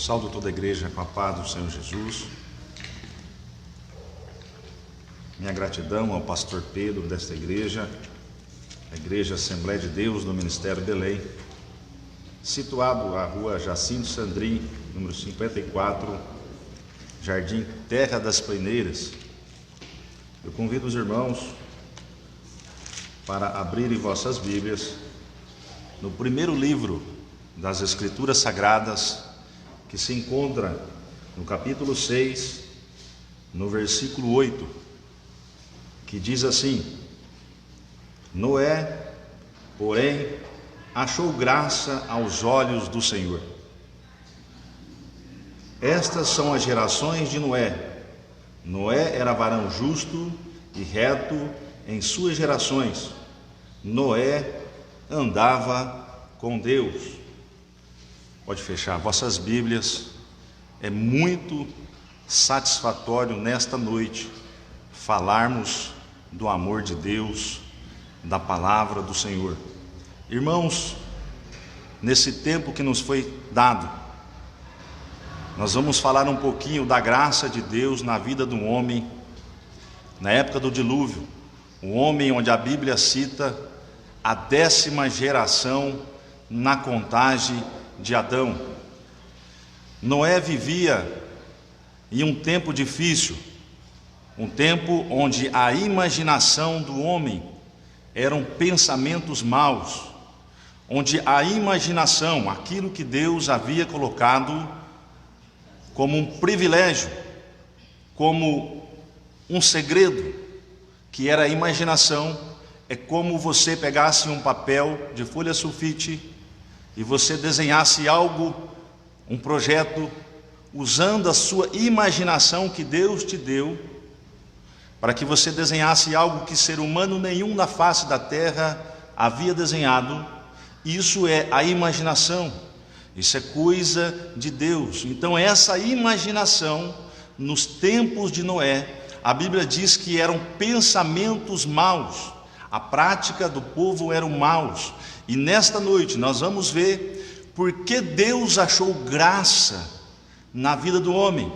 Saúdo toda a igreja com a paz do Senhor Jesus. Minha gratidão ao pastor Pedro desta igreja, a Igreja Assembleia de Deus do Ministério Belém, situado na rua Jacinto Sandrin, número 54, Jardim Terra das Paineiras. Eu convido os irmãos para abrirem vossas Bíblias no primeiro livro das Escrituras Sagradas, que se encontra no capítulo 6, no versículo 8, que diz assim: Noé, porém, achou graça aos olhos do Senhor. Estas são as gerações de Noé. Noé era varão justo e reto em suas gerações. Noé andava com Deus. Pode fechar vossas Bíblias. É muito satisfatório nesta noite falarmos do amor de Deus, da palavra do Senhor. Irmãos, nesse tempo que nos foi dado, nós vamos falar um pouquinho da graça de Deus na vida do homem, na época do dilúvio, o homem onde a Bíblia cita a 10ª geração na contagem de Adão. Noé vivia em um tempo difícil, um tempo onde a imaginação do homem eram pensamentos maus, onde a imaginação, aquilo que Deus havia colocado como um privilégio, como um segredo, que era a imaginação, é como você pegasse um papel de folha sulfite e você desenhasse algo, um projeto, usando a sua imaginação que Deus te deu, para que você desenhasse algo que ser humano nenhum na face da terra havia desenhado. Isso é a imaginação, isso é coisa de Deus. Então essa imaginação, nos tempos de Noé, a Bíblia diz que eram pensamentos maus, a prática do povo eram maus. E nesta noite nós vamos ver por que Deus achou graça na vida do homem,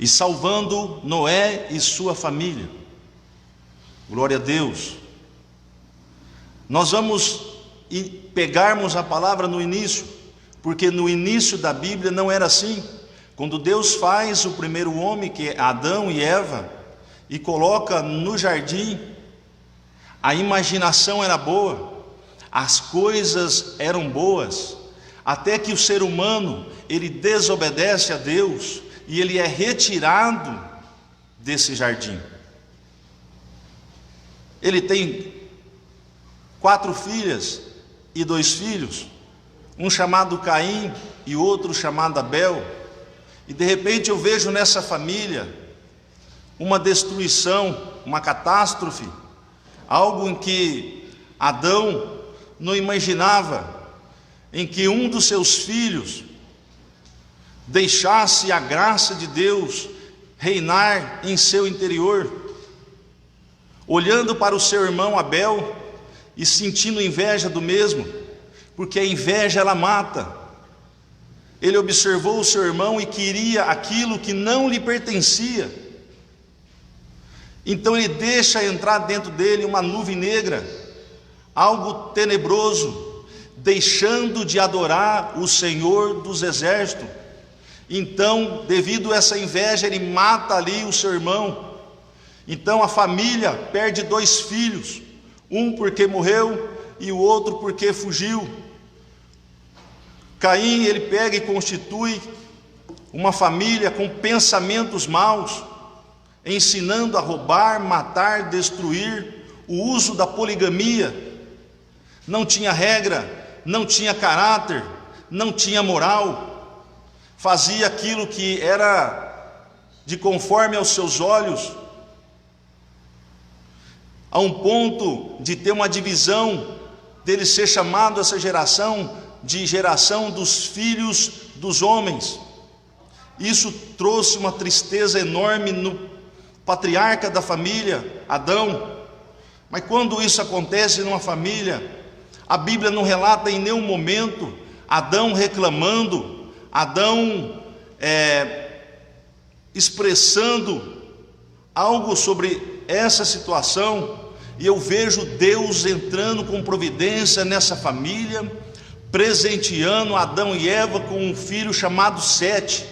e salvando Noé e sua família. Glória a Deus. Nós vamos pegarmos a palavra no início, porque no início da Bíblia não era assim. Quando Deus faz o primeiro homem, que é Adão e Eva, e coloca no jardim, a imaginação era boa, as coisas eram boas, até que o ser humano, ele desobedece a Deus, e ele é retirado desse jardim. Ele tem 4 filhas e 2 filhos, um chamado Caim e outro chamado Abel, e de repente eu vejo nessa família uma destruição, uma catástrofe, algo em que Adão não imaginava, em que um dos seus filhos deixasse a graça de Deus reinar em seu interior, olhando para o seu irmão Abel e sentindo inveja do mesmo, porque a inveja ela mata. Ele observou o seu irmão e queria aquilo que não lhe pertencia, então ele deixa entrar dentro dele uma nuvem negra, algo tenebroso, deixando de adorar o Senhor dos Exércitos. Então, devido a essa inveja, ele mata ali o seu irmão. Então a família perde 2 filhos, um porque morreu e o outro porque fugiu. Caim, ele pega e constitui uma família com pensamentos maus, ensinando a roubar, matar, destruir, o uso da poligamia. Não tinha regra, não tinha caráter, não tinha moral, fazia aquilo que era de conforme aos seus olhos, a um ponto de ter uma divisão, dele ser chamado essa geração de geração dos filhos dos homens. Isso trouxe uma tristeza enorme no patriarca da família, Adão. Mas quando isso acontece numa família, a Bíblia não relata em nenhum momento Adão reclamando, Adão expressando algo sobre essa situação, e eu vejo Deus entrando com providência nessa família, presenteando Adão e Eva com um filho chamado Sete.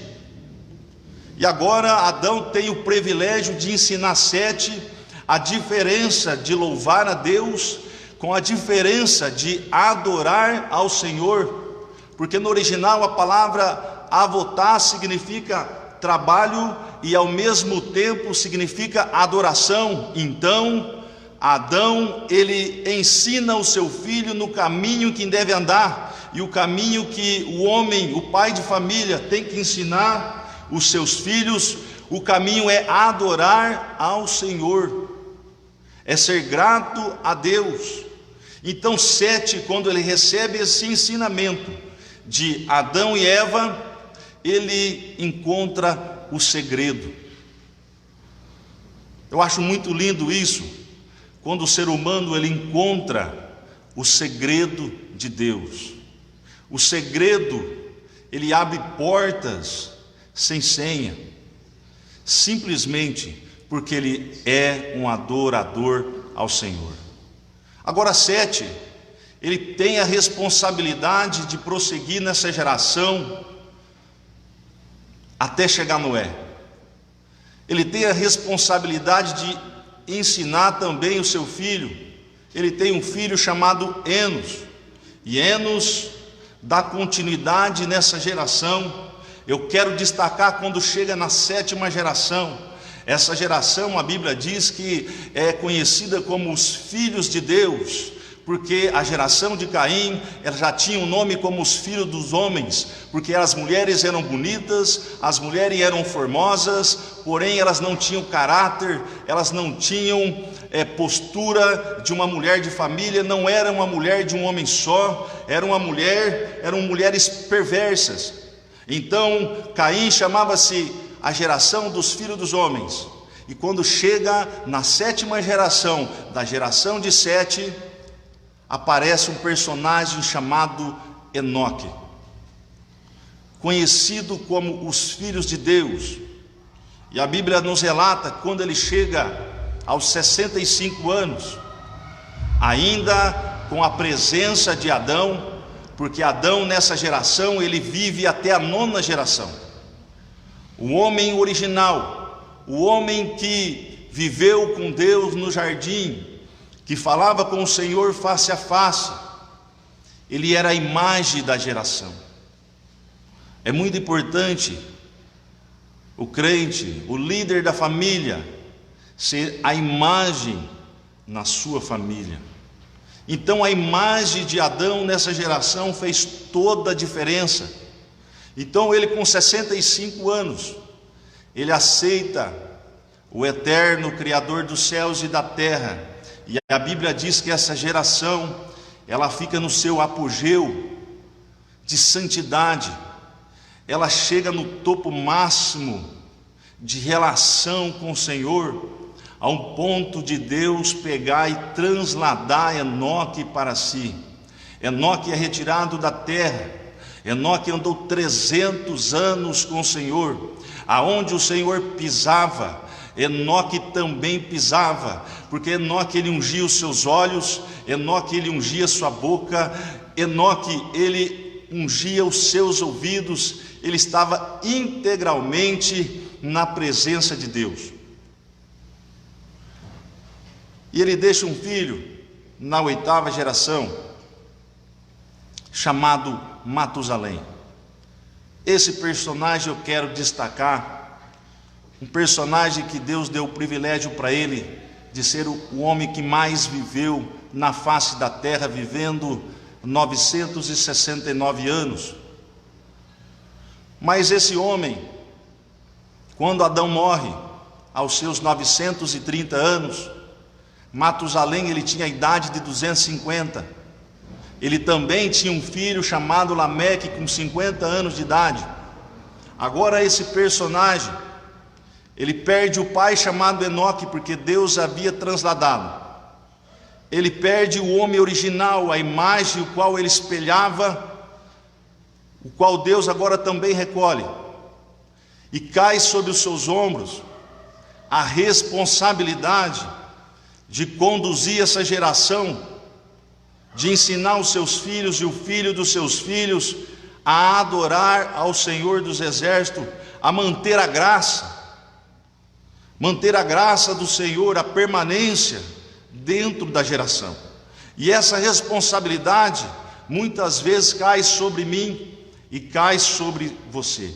E agora Adão tem o privilégio de ensinar Sete a diferença de louvar a Deus com a diferença de adorar ao Senhor, porque no original a palavra avotar significa trabalho e ao mesmo tempo significa adoração. Então Adão, ele ensina o seu filho no caminho que deve andar, e o caminho que o homem, o pai de família, tem que ensinar os seus filhos, o caminho é adorar ao Senhor, é ser grato a Deus. Então Sete, quando ele recebe esse ensinamento de Adão e Eva, ele encontra o segredo. Eu acho muito lindo isso, quando o ser humano ele encontra o segredo de Deus. O segredo, ele abre portas sem senha, simplesmente porque ele é um adorador ao Senhor. Agora Sete, ele tem a responsabilidade de prosseguir nessa geração até chegar Noé. Ele tem a responsabilidade de ensinar também o seu filho. Ele tem um filho chamado Enos, e Enos dá continuidade nessa geração. Eu quero destacar quando chega na sétima geração. Essa geração, a Bíblia diz que é conhecida como os filhos de Deus, porque a geração de Caim, ela já tinha um nome como os filhos dos homens, porque as mulheres eram bonitas, as mulheres eram formosas, porém elas não tinham caráter, elas não tinham postura de uma mulher de família, não era uma mulher de um homem só, eram mulheres perversas. Então Caim chamava-se a geração dos filhos dos homens, e quando chega na sétima geração, da geração de Sete, aparece um personagem chamado Enoque, conhecido como os filhos de Deus. E a Bíblia nos relata quando ele chega aos 65 anos, ainda com a presença de Adão, porque Adão nessa geração ele vive até a 9ª geração. O homem original, o homem que viveu com Deus no jardim, que falava com o Senhor face a face, ele era a imagem da geração. É muito importante o crente, o líder da família, ser a imagem na sua família. Então a imagem de Adão nessa geração fez toda a diferença. Então ele, com 65 anos, ele aceita o eterno Criador dos céus e da terra, e a Bíblia diz que essa geração, ela fica no seu apogeu de santidade, ela chega no topo máximo de relação com o Senhor, a um ponto de Deus pegar e transladar Enoque para si. Enoque é retirado da terra. Enoque andou 300 anos com o Senhor. Aonde o Senhor pisava, Enoque também pisava, porque Enoque ele ungia os seus olhos, Enoque ele ungia sua boca, Enoque ele ungia os seus ouvidos, ele estava integralmente na presença de Deus. E ele deixa um filho na 8ª geração, chamado Matusalém. Esse personagem eu quero destacar, um personagem que Deus deu o privilégio para ele de ser o homem que mais viveu na face da terra, vivendo 969 anos. Mas esse homem, quando Adão morre, aos seus 930 anos, Matusalém ele tinha a idade de 250. Ele também tinha um filho chamado Lameque, com 50 anos de idade. Agora esse personagem, ele perde o pai chamado Enoque, porque Deus havia transladado. Ele perde o homem original, a imagem o qual ele espelhava, o qual Deus agora também recolhe, e cai sobre os seus ombros a responsabilidade de conduzir essa geração, de ensinar os seus filhos e o filho dos seus filhos a adorar ao Senhor dos Exércitos, a manter a graça do Senhor, a permanência dentro da geração. E essa responsabilidade muitas vezes cai sobre mim e cai sobre você.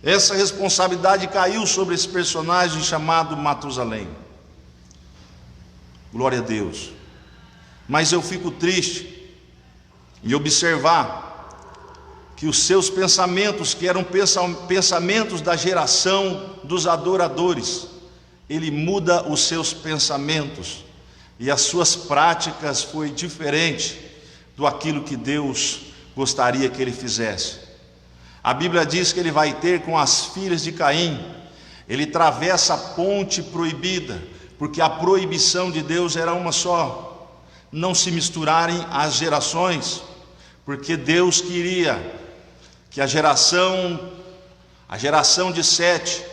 Essa responsabilidade caiu sobre esse personagem chamado Matusalém. Glória a Deus. Mas eu fico triste em observar que os seus pensamentos, que eram pensamentos da geração dos adoradores, ele muda os seus pensamentos e as suas práticas foi diferente do aquilo que Deus gostaria que ele fizesse. A Bíblia diz que ele vai ter com as filhas de Caim, ele atravessa a ponte proibida, porque a proibição de Deus era uma só: não se misturarem as gerações, porque Deus queria que a geração de Sete,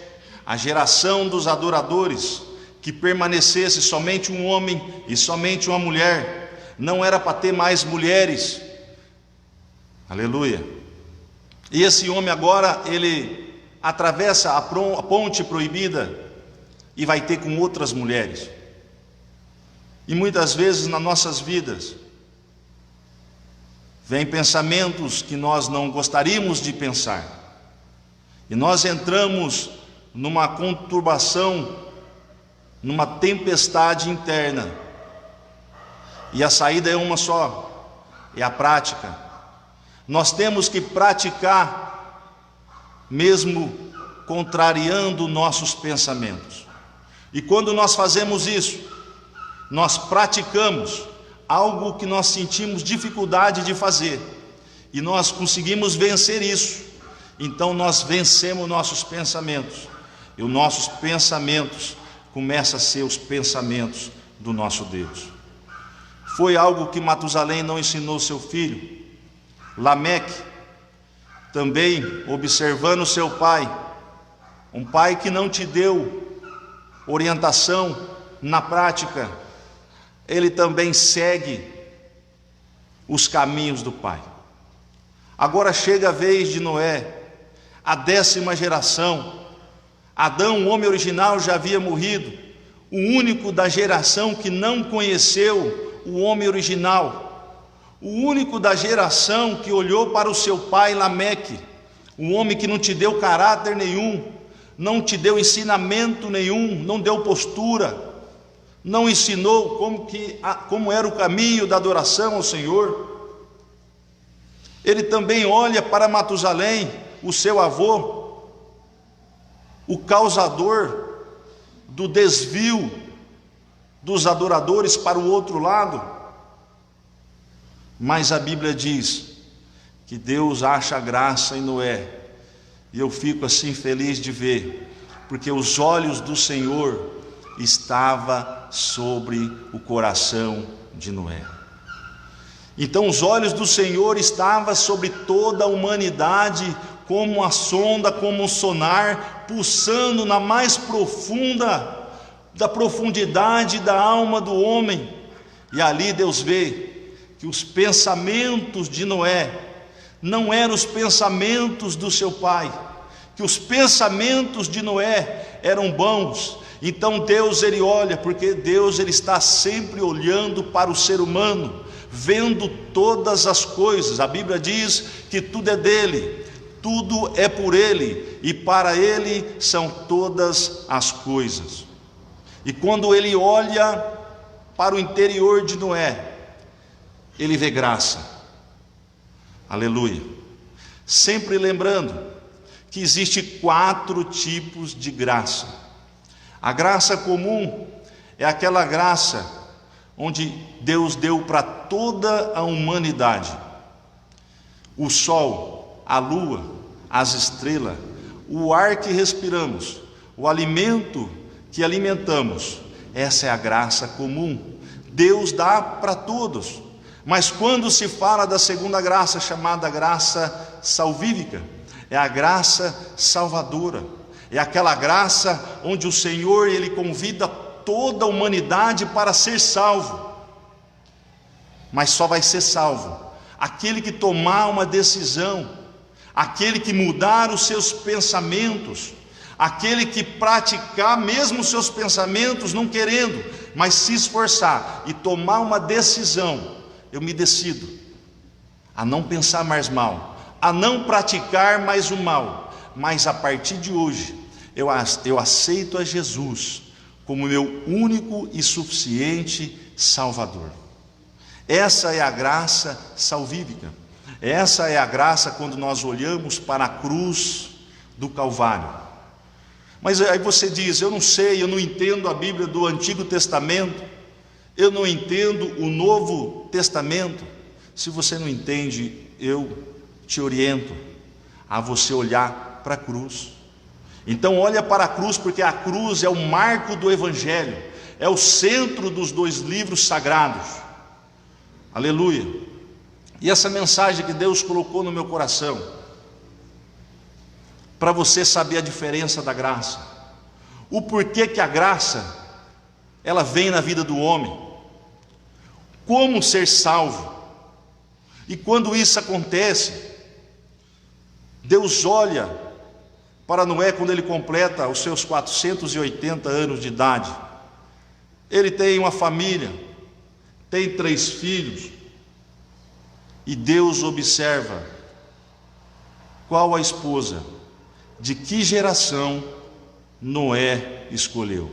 a geração dos adoradores, que permanecesse somente um homem e somente uma mulher, não era para ter mais mulheres, aleluia. E esse homem agora, ele atravessa a ponte proibida e vai ter com outras mulheres. E muitas vezes nas nossas vidas, vem pensamentos que nós não gostaríamos de pensar, e nós entramos numa conturbação, numa tempestade interna, e a saída é uma só, é a prática. Nós temos que praticar, mesmo contrariando nossos pensamentos. E quando nós fazemos isso, nós praticamos algo que nós sentimos dificuldade de fazer, e nós conseguimos vencer isso. Então nós vencemos nossos pensamentos, e os nossos pensamentos começam a ser os pensamentos do nosso Deus. Foi algo que Matusalém não ensinou seu filho. Lameque, também observando seu pai, um pai que não te deu orientação na prática, ele também segue os caminhos do pai. Agora chega a vez de Noé, a 10ª geração. Adão, o homem original, já havia morrido, o único da geração que não conheceu o homem original, o único da geração que olhou para o seu pai Lameque, um homem que não te deu caráter nenhum, não te deu ensinamento nenhum, não deu postura, não ensinou como era o caminho da adoração ao Senhor. Ele também olha para Matusalém, o seu avô, o causador do desvio dos adoradores para o outro lado. Mas a Bíblia diz que Deus acha graça em Noé, e eu fico assim feliz de ver, porque os olhos do Senhor estavam sobre o coração de Noé. Então os olhos do Senhor estavam sobre toda a humanidade, como uma sonda, como um sonar, pulsando na mais profunda da profundidade da alma do homem. E ali Deus vê que os pensamentos de Noé não eram os pensamentos do seu pai, que os pensamentos de Noé eram bons. Então Deus, ele olha, porque Deus, ele está sempre olhando para o ser humano, vendo todas as coisas. A Bíblia diz que tudo é dele, tudo é por ele, e para ele são todas as coisas. E quando ele olha para o interior de Noé, ele vê graça, aleluia. Sempre lembrando que existe 4 tipos de graça. A graça comum é aquela graça onde Deus deu para toda a humanidade: o sol, a lua, as estrelas, o ar que respiramos, o alimento que alimentamos. Essa é a graça comum. Deus dá para todos. Mas quando se fala da segunda graça, chamada graça salvífica, é a graça salvadora, é aquela graça onde o Senhor, Ele convida toda a humanidade para ser salvo, mas só vai ser salvo aquele que tomar uma decisão, aquele que mudar os seus pensamentos, aquele que praticar mesmo os seus pensamentos não querendo, mas se esforçar e tomar uma decisão. Eu me decido a não pensar mais mal, a não praticar mais o mal, mas a partir de hoje eu aceito a Jesus como meu único e suficiente Salvador. Essa é a graça salvífica. Essa é a graça quando nós olhamos para a cruz do Calvário. Mas aí você diz: eu não sei, eu não entendo a Bíblia do Antigo Testamento, eu não entendo o Novo Testamento. Se você não entende, eu te oriento a você olhar para a cruz. Então olha para a cruz, porque a cruz é o marco do Evangelho, é o centro dos dois livros sagrados. Aleluia. E essa mensagem que Deus colocou no meu coração, para você saber a diferença da graça, o porquê que a graça ela vem na vida do homem, como ser salvo. E quando isso acontece, Deus olha para Noé quando ele completa os seus 480 anos de idade. Ele tem uma família, tem 3 filhos, e Deus observa qual a esposa, de que geração Noé escolheu.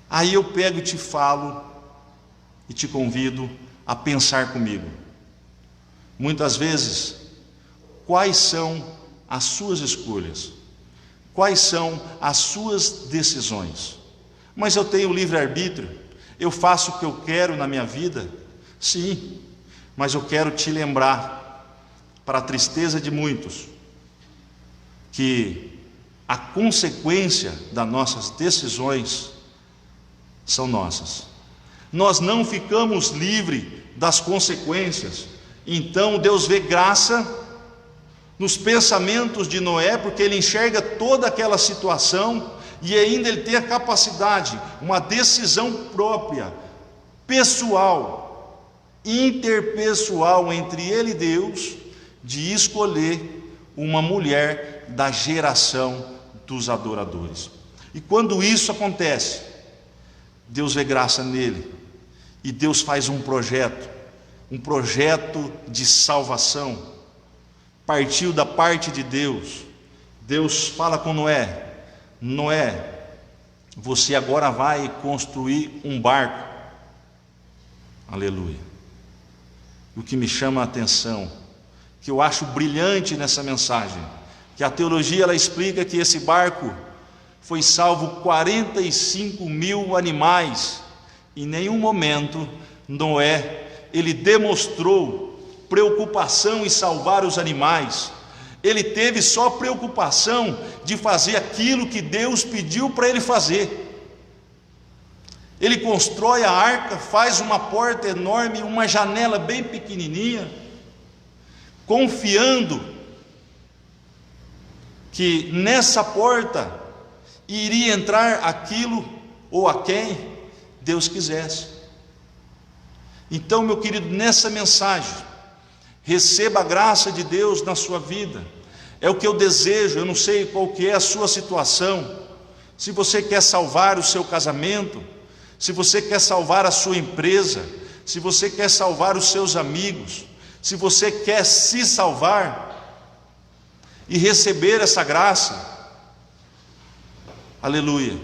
Aí eu pego e te falo e te convido a pensar comigo. Muitas vezes, quais são as suas escolhas? Quais são as suas decisões? Mas eu tenho livre-arbítrio, eu faço o que eu quero na minha vida? Sim, mas eu quero te lembrar, para a tristeza de muitos, que a consequência das nossas decisões são nossas. Nós não ficamos livres das consequências. Então Deus vê graça nos pensamentos de Noé, porque ele enxerga toda aquela situação, e ainda ele tem a capacidade, uma decisão própria, pessoal, interpessoal entre ele e Deus, de escolher uma mulher da geração dos adoradores. E quando isso acontece, Deus vê graça nele, e Deus faz um projeto de salvação. Partiu da parte de Deus. Deus fala com Noé: Noé, você agora vai construir um barco. Aleluia. O que me chama a atenção, que eu acho brilhante nessa mensagem, que a teologia ela explica que esse barco foi salvo 45 mil animais. Em nenhum momento Noé ele demonstrou preocupação em salvar os animais. Ele teve só preocupação de fazer aquilo que Deus pediu para ele fazer. Ele constrói a arca, faz uma porta enorme, uma janela bem pequenininha, confiando que nessa porta iria entrar aquilo ou a quem Deus quisesse. Então, meu querido, nessa mensagem, receba a graça de Deus na sua vida. É o que eu desejo. Eu não sei qual que é a sua situação. Se você quer salvar o seu casamento, se você quer salvar a sua empresa, se você quer salvar os seus amigos, se você quer se salvar e receber essa graça, aleluia,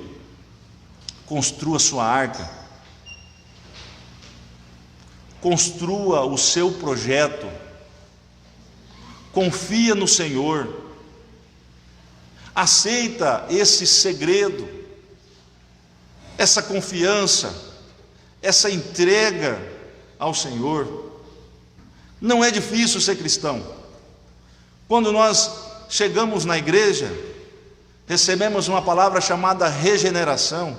construa sua arca, construa o seu projeto, confia no Senhor, aceita esse segredo, essa confiança, essa entrega ao Senhor. Não é difícil ser cristão. Quando nós chegamos na igreja, recebemos uma palavra chamada regeneração.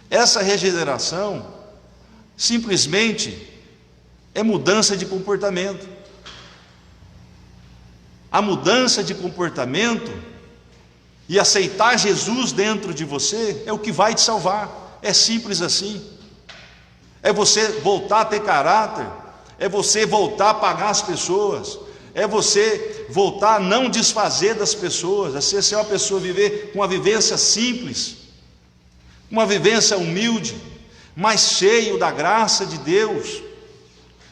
Essa regeneração simplesmente é mudança de comportamento. A mudança de comportamento e aceitar Jesus dentro de você é o que vai te salvar. É simples assim. É você voltar a ter caráter, é você voltar a pagar as pessoas, é você voltar a não desfazer das pessoas, é você ser uma pessoa, viver com uma vivência simples, uma vivência humilde, mas cheio da graça de Deus.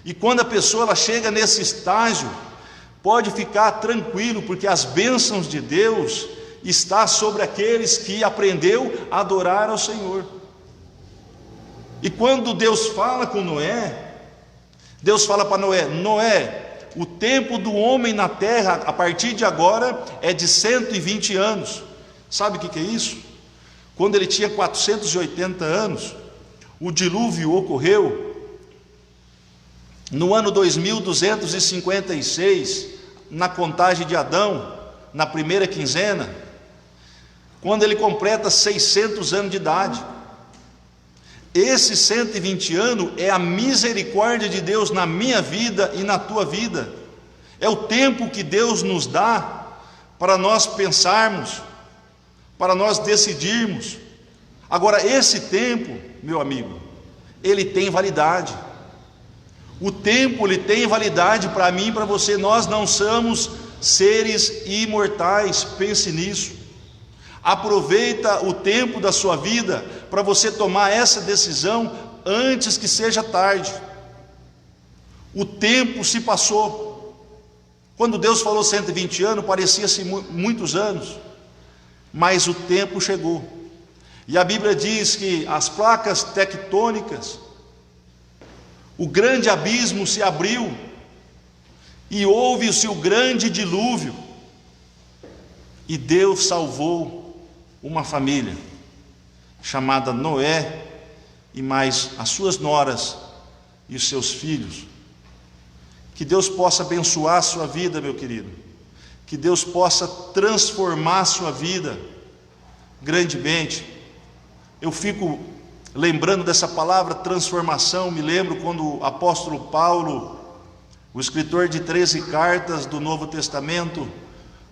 E quando a pessoa ela chega nesse estágio, pode ficar tranquilo, porque as bênçãos de Deus estão sobre aqueles que aprendeu a adorar ao Senhor. E quando Deus fala com Noé, Deus fala para Noé: Noé, o tempo do homem na terra, a partir de agora, é de 120 anos. Sabe o que é isso? Quando ele tinha 480 anos, o dilúvio ocorreu no ano 2256, na contagem de Adão, na primeira quinzena, quando ele completa 600 anos de idade. Esses 120 anos é a misericórdia de Deus na minha vida e na tua vida. É o tempo que Deus nos dá para nós pensarmos, para nós decidirmos. Agora, esse tempo, meu amigo, ele tem validade. O tempo ele tem validade para mim e para você. Nós não somos seres imortais, pense nisso. Aproveita o tempo da sua vida para você tomar essa decisão antes que seja tarde. O tempo se passou. Quando Deus falou 120 anos, parecia-se muitos anos, mas o tempo chegou. E a Bíblia diz que as placas tectônicas, o grande abismo se abriu e houve-se o grande dilúvio, e Deus salvou uma família chamada Noé e mais as suas noras e os seus filhos. Que Deus possa abençoar a sua vida, meu querido, que Deus possa transformar a sua vida grandemente. Eu fico lembrando dessa palavra transformação, me lembro quando o apóstolo Paulo, o escritor de 13 cartas do Novo Testamento,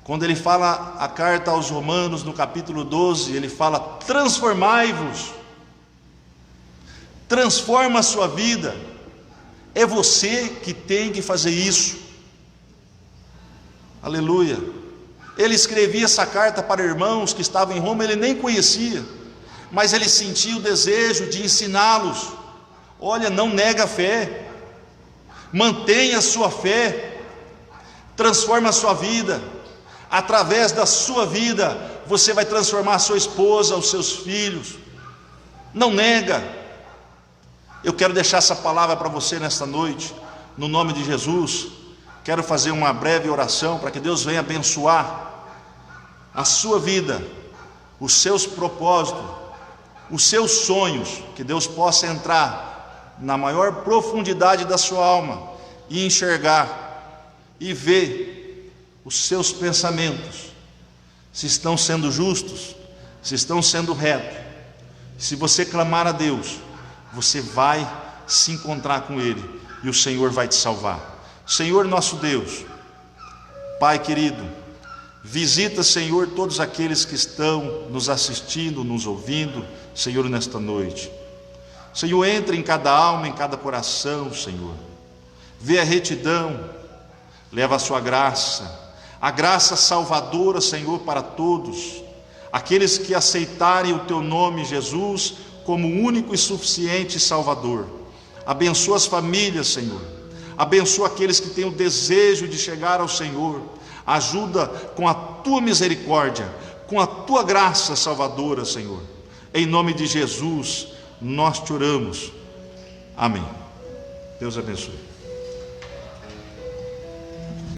quando ele fala a carta aos Romanos, no capítulo 12, ele fala: transformai-vos, transforma a sua vida. É você que tem que fazer isso. Aleluia. Ele escrevia essa carta para irmãos que estavam em Roma, ele nem conhecia, mas ele sentia o desejo de ensiná-los. Olha, não nega a fé, mantenha a sua fé, transforma a sua vida. Através da sua vida, você vai transformar a sua esposa, os seus filhos. Não nega. Eu quero deixar essa palavra para você nesta noite, no nome de Jesus. Quero fazer uma breve oração para que Deus venha abençoar a sua vida, os seus propósitos, os seus sonhos, que Deus possa entrar na maior profundidade da sua alma e enxergar e ver os seus pensamentos, se estão sendo justos, se estão sendo retos. Se você clamar a Deus, você vai se encontrar com Ele e o Senhor vai te salvar. Senhor nosso Deus, Pai querido, visita, Senhor, todos aqueles que estão nos assistindo, nos ouvindo, Senhor, nesta noite. Senhor, entra em cada alma, em cada coração, Senhor. Vê a retidão, leva a sua graça, a graça salvadora, Senhor, para todos aqueles que aceitarem o Teu nome, Jesus, como único e suficiente Salvador. Abençoa as famílias, Senhor. Abençoa aqueles que têm o desejo de chegar ao Senhor. Ajuda com a Tua misericórdia, com a Tua graça salvadora, Senhor. Em nome de Jesus, nós te oramos. Amém. Deus abençoe.